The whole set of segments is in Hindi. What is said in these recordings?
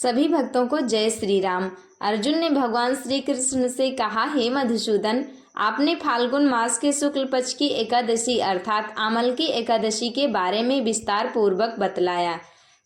सभी भक्तों को जय श्री राम। अर्जुन ने भगवान श्री कृष्ण से कहा, हे मधुसूदन, आपने फाल्गुन मास के शुक्ल पक्ष की एकादशी अर्थात आमल की एकादशी के बारे में विस्तार पूर्वक बतलाया।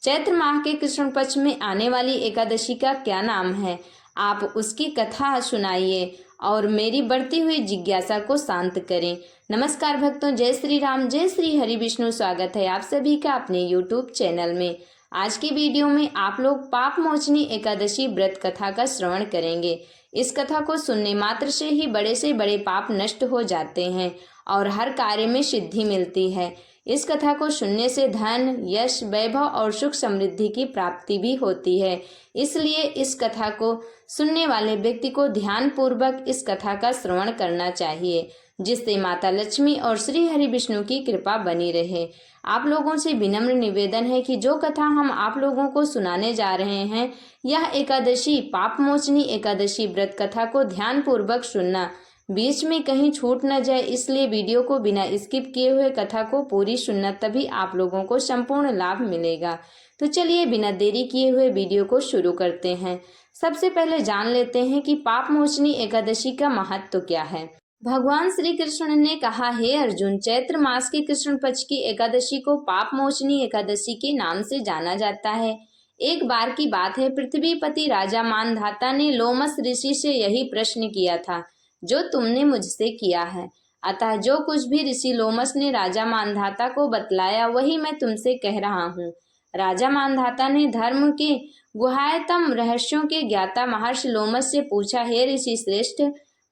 चैत्र माह के कृष्ण पक्ष में आने वाली एकादशी का क्या नाम है? आप उसकी कथा सुनाइए और मेरी बढ़ती हुई जिज्ञासा को शांत करें। नमस्कार भक्तों, जय श्री राम, जय श्री हरि विष्णु। स्वागत है आप सभी का अपने YouTube चैनल में। आज की वीडियो में आप लोग पाप मोचनी एकादशी व्रत कथा का श्रवण करेंगे। इस कथा को सुनने मात्र से ही बड़े से बड़े पाप नष्ट हो जाते हैं और हर कार्य में सिद्धि मिलती है। इस कथा को सुनने से धन, यश, वैभव और सुख समृद्धि की प्राप्ति भी होती है। इसलिए इस कथा को सुनने वाले व्यक्ति को ध्यान पूर्वक इस कथा का श्रवण करना चाहिए, जिससे माता लक्ष्मी और श्री हरि विष्णु की कृपा बनी रहे। आप लोगों से विनम्र निवेदन है कि जो कथा हम आप लोगों को सुनाने जा रहे हैं, यह एकादशी पाप मोचनी एकादशी व्रत कथा को ध्यान पूर्वक सुनना, बीच में कहीं छूट न जाए, इसलिए वीडियो को बिना स्किप किए हुए कथा को पूरी सुनना, तभी आप लोगों को संपूर्ण लाभ मिलेगा। तो चलिए बिना देरी किए हुए वीडियो को शुरू करते हैं। सबसे पहले जान लेते हैं कि पाप मोचनी एकादशी का महत्व क्या है। भगवान श्री कृष्ण ने कहा, हे अर्जुन, चैत्र मास की कृष्ण पक्ष की एकादशी को पाप मोचनी एकादशी के नाम से जाना जाता है। एक बार की बात है, पृथ्वीपति राजा मानधाता ने लोमस ऋषि से यही प्रश्न किया था जो तुमने मुझसे किया है। अतः जो कुछ भी ऋषि लोमस ने राजा मानधाता को बतलाया, वही मैं तुमसे कह रहा हूँ। राजा मानधाता ने धर्म के गुह्यतम रहस्यों के ज्ञाता महर्षि लोमस से पूछा, हे ऋषि श्रेष्ठ,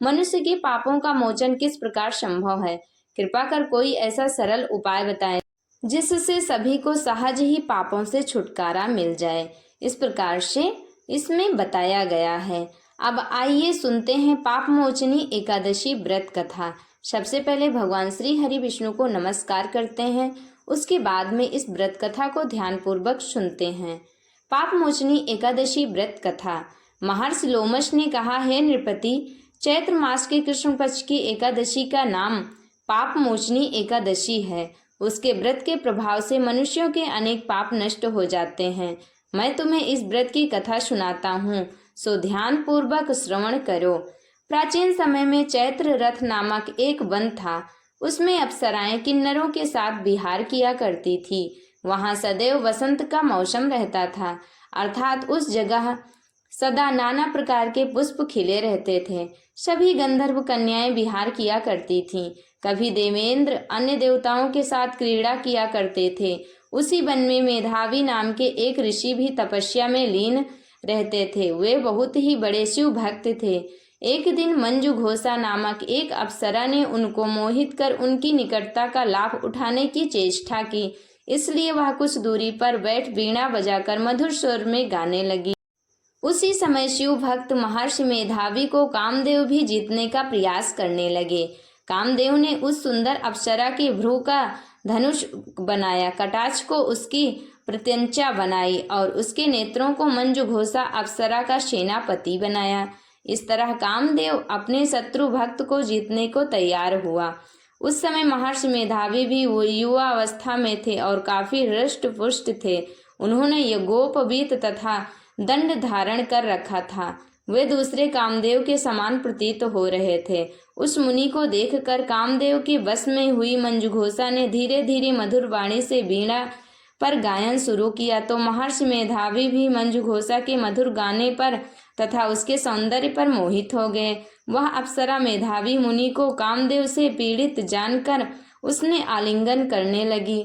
मनुष्य के पापों का मोचन किस प्रकार संभव है? कृपा कर कोई ऐसा सरल उपाय बताएं जिससे सभी को सहज ही पापों से छुटकारा मिल जाए। इस प्रकार से इसमें बताया गया है। अब आइए सुनते हैं पाप मोचनी एकादशी व्रत कथा। सबसे पहले भगवान श्री हरि विष्णु को नमस्कार करते हैं, उसके बाद में इस व्रत कथा को ध्यानपूर्वक सुनते हैं। पाप मोचनी एकादशी व्रत कथा। महर्षि लोमस ने कहा, हे नृपति, चैत्र मास के कृष्ण पक्ष की एकादशी का नाम पाप मोचनी एकादशी है। उसके व्रत के प्रभाव से मनुष्यों के अनेक पाप नष्ट हो जाते हैं। मैं तुम्हें इस व्रत की कथा सुनाता हूँ, सो ध्यान पूर्वक श्रवण करो। प्राचीन समय में चैत्र रथ नामक एक वन था। उसमें अप्सराएं किन्नरों के साथ विहार किया करती थी। वहाँ सदैव वसंत का मौसम रहता था, अर्थात उस जगह सदा नाना प्रकार के पुष्प खिले रहते थे। सभी गंधर्व कन्याएं विहार किया करती थीं। कभी देवेंद्र अन्य देवताओं के साथ क्रीड़ा किया करते थे। उसी वन में मेधावी नाम के एक ऋषि भी तपस्या में लीन रहते थे। वे बहुत ही बड़े शिव भक्त थे। एक दिन मंजू घोषा नामक एक अप्सरा ने उनको मोहित कर उनकी निकटता का लाभ उठाने की चेष्टा की। इसलिए वह कुछ दूरी पर बैठ वीणा बजाकर मधुर स्वर में गाने लगी। उसी समय शिव भक्त महर्षि मेधावी को कामदेव भी जीतने का प्रयास करने लगे। कामदेव ने उस सुंदर अप्सरा के भ्रू का धनुष बनाया, कटाक्ष को उसकी प्रत्यंचा बनाई और उसके नेत्रों को मंजू घोषा अप्सरा का सेनापति बनाया। इस तरह कामदेव अपने शत्रु भक्त को जीतने को तैयार हुआ। उस समय महर्षि मेधावी भी वो युवा अवस्था में थे और काफी हृष्ट पुष्ट थे। उन्होंने यज्ञोपवीत तथा दंड धारण कर रखा था। वे दूसरे कामदेव के समान प्रतीत हो रहे थे। उस मुनि को देखकर कामदेव के वश में हुई मंजूघोषा ने धीरे धीरे मधुर वाणी से वीणा पर गायन शुरू किया, तो महर्षि मेधावी भी मंजूघोषा के मधुर गाने पर तथा उसके सौंदर्य पर मोहित हो गए। वह अप्सरा मेधावी मुनि को कामदेव से पीड़ित जानकर उसने आलिंगन करने लगी।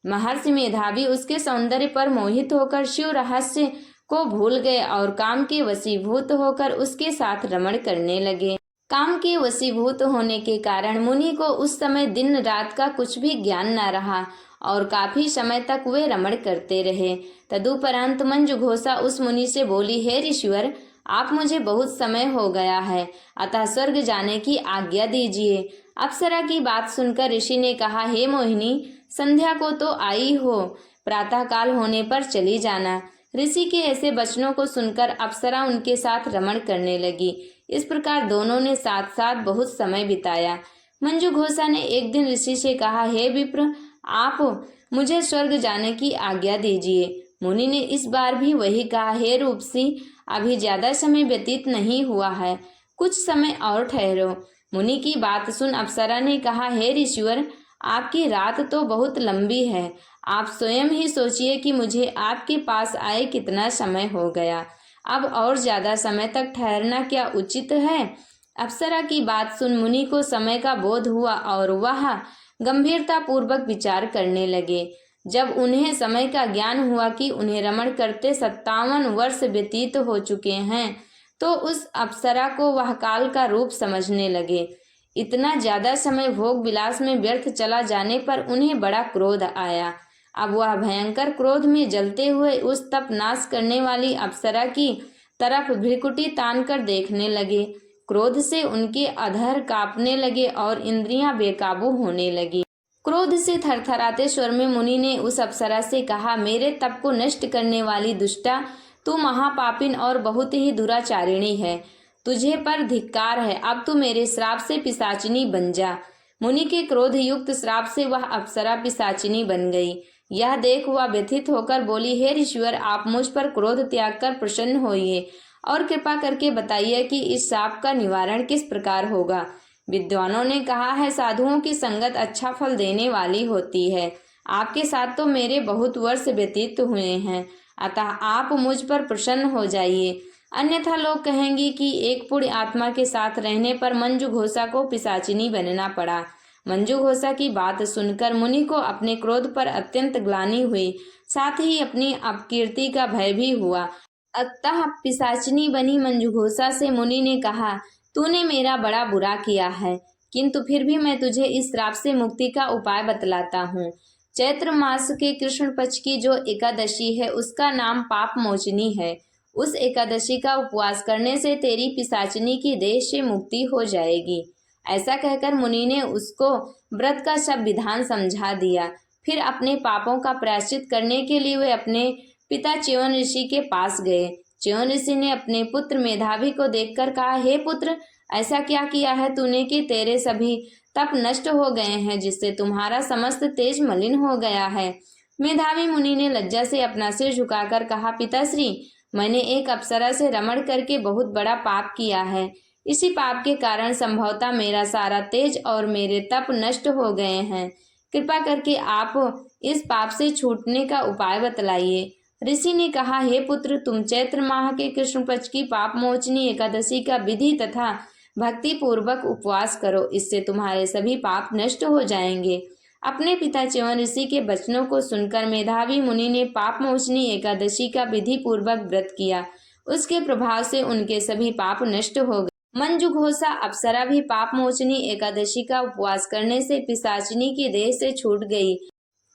महर्षि मेधावी उसके सौंदर्य पर मोहित होकर शिव रहस्य को भूल गए और काम के वशीभूत होकर उसके साथ रमण करने लगे। काम के वशीभूत होने के कारण मुनि को उस समय दिन रात का कुछ भी ज्ञान न रहा और काफी समय तक वे रमण करते रहे। तदुपरांत मंजू घोषा उस मुनि से बोली, हे ऋषिवर, आप मुझे बहुत समय हो गया है, अतः स्वर्ग जाने की आज्ञा दीजिए। अप्सरा की बात सुनकर ऋषि ने कहा, हे मोहिनी, संध्या को तो आई हो, प्रातः काल होने पर चली जाना। ऋषि के ऐसे वचनों को सुनकर अप्सरा उनके साथ रमण करने लगी। इस प्रकार दोनों ने साथ साथ बहुत समय बिताया। मंजू घोषा ने एक दिन ऋषि से कहा, हे विप्र, आप मुझे स्वर्ग जाने की आज्ञा दीजिए। मुनि ने इस बार भी वही कहा, हे रूपसी, अभी ज्यादा समय व्यतीत नहीं हुआ है, कुछ समय और ठहरो। मुनि की बात सुन अप्सरा ने कहा, हे ऋषिवर, आपकी रात तो बहुत लंबी है, आप स्वयं ही सोचिए कि मुझे आपके पास आए कितना समय हो गया, अब और ज्यादा समय तक ठहरना क्या उचित है। अप्सरा की बात सुन मुनि को समय का बोध हुआ और वह गंभीरता पूर्वक विचार करने लगे। जब उन्हें समय का ज्ञान हुआ कि उन्हें रमण करते 57 वर्ष व्यतीत हो चुके हैं, तो उस अप्सरा को वह काल का रूप समझने लगे। इतना ज्यादा समय भोग विलास में व्यर्थ चला जाने पर उन्हें बड़ा क्रोध आया। अब वह भयंकर क्रोध में जलते हुए उस तप नाश करने वाली अप्सरा की तरफ भ्रिकुटी तान कर देखने लगे। क्रोध से उनके अधर कांपने लगे और इंद्रियां बेकाबू होने लगी। क्रोध से थरथराते स्वर में मुनि ने उस अप्सरा से कहा, मेरे तप को नष्ट करने वाली दुष्टा, तू महापापिन और बहुत ही दुराचारिणी है, तुझे पर धिक्कार है, अब तू मेरे श्राप से पिशाचिनी बन जा। मुनि के क्रोध युक्त श्राप से वह अप्सरा पिशाचिनी बन गई। यह देख वह व्यथित होकर बोली, हे ऋषिवर, आप मुझ पर क्रोध त्याग कर प्रसन्न होइए और कृपा करके बताइए कि इस श्राप का निवारण किस प्रकार होगा। विद्वानों ने कहा है, साधुओं की संगत अच्छा फल देने वाली होती है। आपके साथ तो मेरे बहुत वर्ष व्यतीत हुए हैं, अतः आप मुझ पर प्रसन्न हो जाइए, अन्यथा लोग कहेंगे कि एक पुण्य आत्मा के साथ रहने पर मंजू घोषा को पिशाचिनी बनना पड़ा। मंजू घोषा की बात सुनकर मुनि को अपने क्रोध पर अत्यंत ग्लानि हुई, साथ ही अपनी अपकीर्ति का भय भी हुआ। अतः पिशाचिनी बनी मंजू घोषा से मुनि ने कहा, तूने मेरा बड़ा बुरा किया है, किंतु फिर भी मैं तुझे इस श्राप से मुक्ति का उपाय बतलाता हूँ। चैत्र मास के कृष्ण पक्ष की जो एकादशी है उसका नाम पाप मोचनी है। उस एकादशी का उपवास करने से तेरी पिशाचिनी की देह से मुक्ति हो जाएगी। ऐसा कहकर मुनि ने उसको व्रत का सब विधान समझा दिया। फिर अपने पापों का प्रायश्चित करने के लिए वे अपने पिता च्यवन ऋषि के पास गए। च्यवन ऋषि ने अपने पुत्र मेधावी को देखकर कहा, हे पुत्र, ऐसा क्या किया है तूने कि तेरे सभी तप नष्ट हो गए हैं, जिससे तुम्हारा समस्त तेज मलिन हो गया है। मेधावी मुनि ने लज्जा से अपना सिर झुकाकर कहा, पिताश्री, मैंने एक अप्सरा से रमण करके बहुत बड़ा पाप किया है। इसी पाप के कारण संभवतः मेरा सारा तेज और मेरे तप नष्ट हो गए हैं। कृपा करके आप इस पाप से छूटने का उपाय बतलाइए। ऋषि ने कहा, हे पुत्र, तुम चैत्र माह के कृष्ण पक्ष की पाप मोचनी एकादशी का विधि तथा भक्ति पूर्वक उपवास करो, इससे तुम्हारे सभी पाप नष्ट हो जाएंगे। अपने पिता च्यवन ऋषि के वचनों को सुनकर मेधावी मुनि ने पाप मोचनी एकादशी का विधि पूर्वक व्रत किया। उसके प्रभाव से उनके सभी पाप नष्ट हो गए। मंजू घोषा अप्सरा भी पाप मोचनी एकादशी का उपवास करने से पिशाचिनी की देह से छूट गई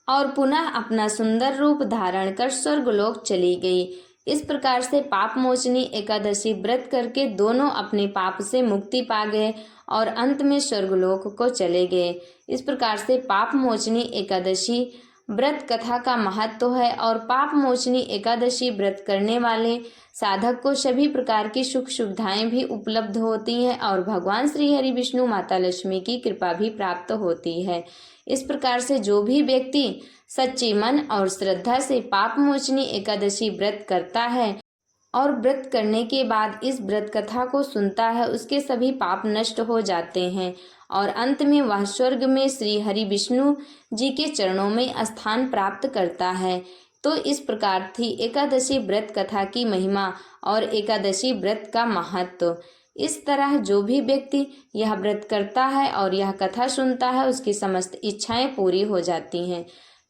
और पुनः अपना सुंदर रूप धारण कर स्वर्गलोक चली गई। इस प्रकार से पाप मोचनी एकादशी व्रत करके दोनों अपने पाप से मुक्ति पा गए और अंत में स्वर्गलोक को चले गए। इस प्रकार से पाप मोचनी एकादशी व्रत कथा का महत्व है और पाप मोचनी एकादशी व्रत करने वाले साधक को सभी प्रकार की सुख सुविधाएं भी उपलब्ध होती हैं और भगवान श्री हरि विष्णु माता लक्ष्मी की कृपा भी प्राप्त होती है। इस प्रकार से जो भी व्यक्ति सच्चे मन और श्रद्धा से पाप मोचनी एकादशी व्रत करता है और व्रत करने के बाद इस व्रत कथा को सुनता है, उसके सभी पाप नष्ट हो जाते हैं और अंत में वह स्वर्ग में श्री हरि विष्णु जी के चरणों में स्थान प्राप्त करता है। तो इस प्रकार थी एकादशी व्रत कथा की महिमा और एकादशी व्रत का महत्व। इस तरह जो भी व्यक्ति यह व्रत करता है और यह कथा सुनता है, उसकी समस्त इच्छाएं पूरी हो जाती हैं।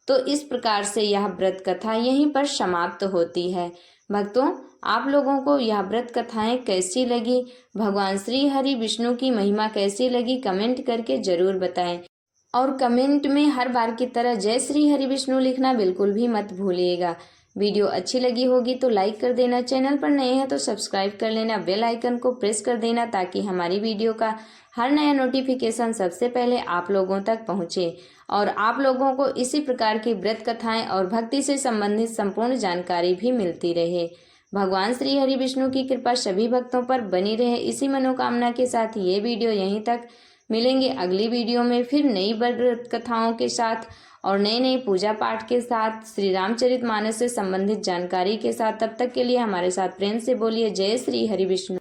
तो इस प्रकार से यह व्रत कथा यहीं पर समाप्त होती है। भक्तों, आप लोगों को यह व्रत कथाएं कैसी लगी, भगवान श्री हरि विष्णु की महिमा कैसी लगी, कमेंट करके जरूर बताएं और कमेंट में हर बार की तरह जय श्री हरि विष्णु लिखना बिल्कुल भी मत भूलिएगा। वीडियो अच्छी लगी होगी तो लाइक कर देना, चैनल पर नए हैं तो सब्सक्राइब कर लेना, बेल आइकन को प्रेस कर देना ताकि हमारी वीडियो का हर नया नोटिफिकेशन सबसे पहले आप लोगों तक पहुंचे और आप लोगों को इसी प्रकार की व्रत कथाएं और भक्ति से संबंधित संपूर्ण जानकारी भी मिलती रहे। भगवान श्री हरि विष्णु की कृपा सभी भक्तों पर बनी रहे, इसी मनोकामना के साथ ये वीडियो यहीं तक मिलेंगे अगली वीडियो में फिर नई व्रत कथाओं के साथ और नए नए पूजा पाठ के साथ, श्री रामचरितमानस से संबंधित जानकारी के साथ। तब तक के लिए हमारे साथ प्रेम से बोलिए जय श्री हरि विष्णु।